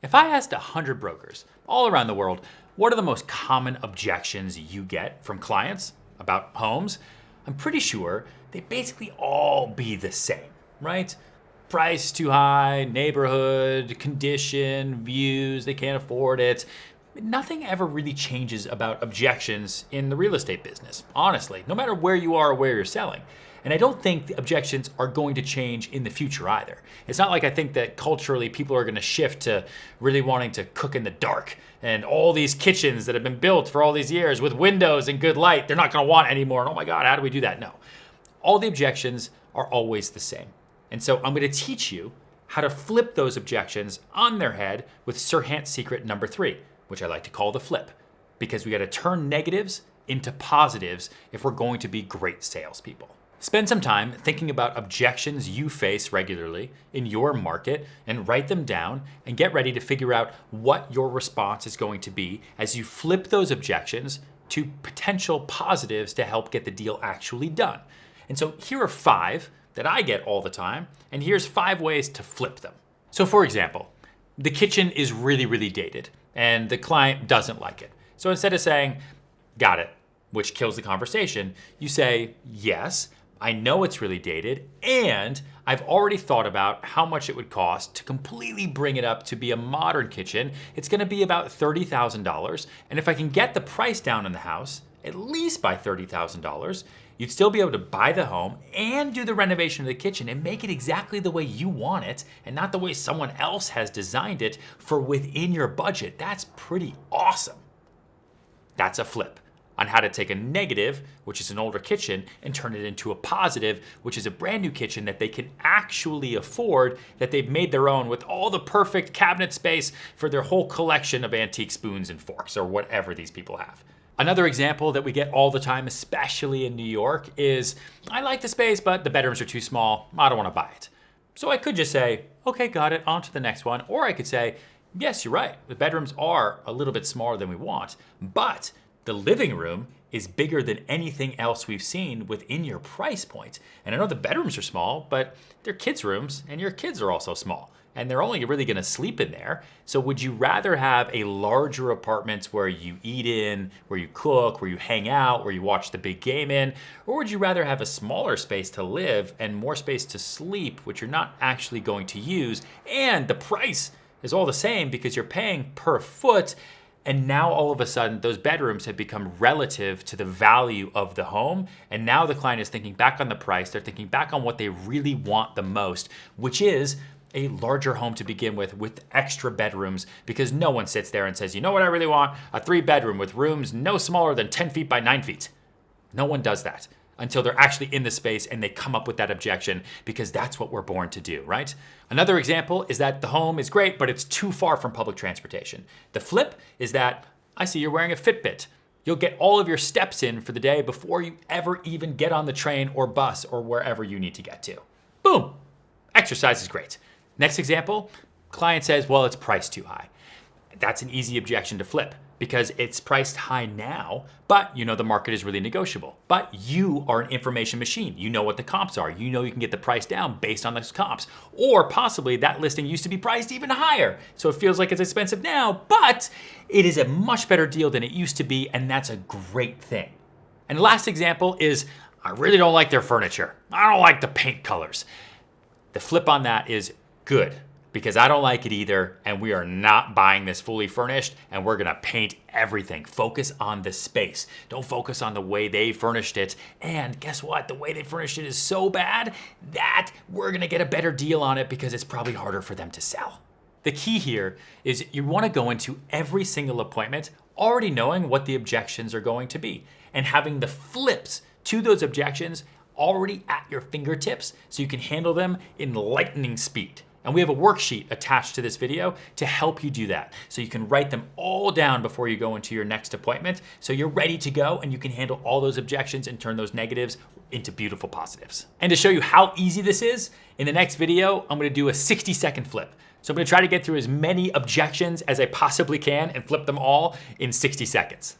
If I asked 100 brokers all around the world, what are the most common objections you get from clients about homes? I'm pretty sure they basically all be the same, right? Price too high, neighborhood, condition, views, they can't afford it. Nothing ever really changes about objections in the real estate business, honestly, no matter where you are or where you're selling. And I don't think the objections are going to change in the future either. It's not like I think that culturally people are going to shift to really wanting to cook in the dark. And all these kitchens that have been built for all these years with windows and good light, they're not going to want anymore. And oh my God, how do we do that? No. All the objections are always the same. And so I'm going to teach you how to flip those objections on their head with Serhant's secret number 3, which I like to call the flip. Because we got to turn negatives into positives if we're going to be great salespeople. Spend some time thinking about objections you face regularly in your market and write them down and get ready to figure out what your response is going to be as you flip those objections to potential positives to help get the deal actually done. And so here are 5 that I get all the time, and here's 5 ways to flip them. So for example, the kitchen is really, really dated and the client doesn't like it. So instead of saying, got it, which kills the conversation, you say, yes, I know it's really dated, and I've already thought about how much it would cost to completely bring it up to be a modern kitchen. It's gonna be about $30,000, and if I can get the price down in the house, at least by $30,000, you'd still be able to buy the home and do the renovation of the kitchen and make it exactly the way you want it and not the way someone else has designed it for within your budget. That's pretty awesome. That's a flip on how to take a negative, which is an older kitchen, and turn it into a positive, which is a brand new kitchen that they can actually afford, that they've made their own with all the perfect cabinet space for their whole collection of antique spoons and forks or whatever these people have. Another example that we get all the time, especially in New York, is I like the space, but the bedrooms are too small. I don't want to buy it. So I could just say, okay, got it, on to the next one. Or I could say, yes, you're right. The bedrooms are a little bit smaller than we want, but the living room is bigger than anything else we've seen within your price point. And I know the bedrooms are small, but they're kids' rooms and your kids are also small. And they're only really gonna sleep in there. So would you rather have a larger apartment where you eat in, where you cook, where you hang out, where you watch the big game in? Or would you rather have a smaller space to live and more space to sleep, which you're not actually going to use? And the price is all the same because you're paying per foot. And now all of a sudden, those bedrooms have become relative to the value of the home. And now the client is thinking back on the price. They're thinking back on what they really want the most, which is a larger home to begin with extra bedrooms, because no one sits there and says, you know what I really want? A 3-bedroom with rooms no smaller than 10 feet by 9 feet. No one does that until they're actually in the space and they come up with that objection, because that's what we're born to do, right? Another example is that the home is great, but it's too far from public transportation. The flip is that, I see you're wearing a Fitbit. You'll get all of your steps in for the day before you ever even get on the train or bus or wherever you need to get to. Boom, exercise is great. Next example, client says, well, it's priced too high. That's an easy objection to flip because it's priced high now, but you know the market is really negotiable. But you are an information machine. You know what the comps are. You know you can get the price down based on those comps. Or possibly that listing used to be priced even higher. So it feels like it's expensive now, but it is a much better deal than it used to be, and that's a great thing. And the last example is, I really don't like their furniture. I don't like the paint colors. The flip on that is good, because I don't like it either, and we are not buying this fully furnished, and we're gonna paint everything. Focus on the space. Don't focus on the way they furnished it. And guess what? The way they furnished it is so bad that we're gonna get a better deal on it because it's probably harder for them to sell. The key here is you wanna go into every single appointment already knowing what the objections are going to be and having the flips to those objections already at your fingertips so you can handle them in lightning speed. And we have a worksheet attached to this video to help you do that. So you can write them all down before you go into your next appointment. So you're ready to go and you can handle all those objections and turn those negatives into beautiful positives. And to show you how easy this is, in the next video, I'm gonna do a 60-second flip. So I'm gonna try to get through as many objections as I possibly can and flip them all in 60 seconds.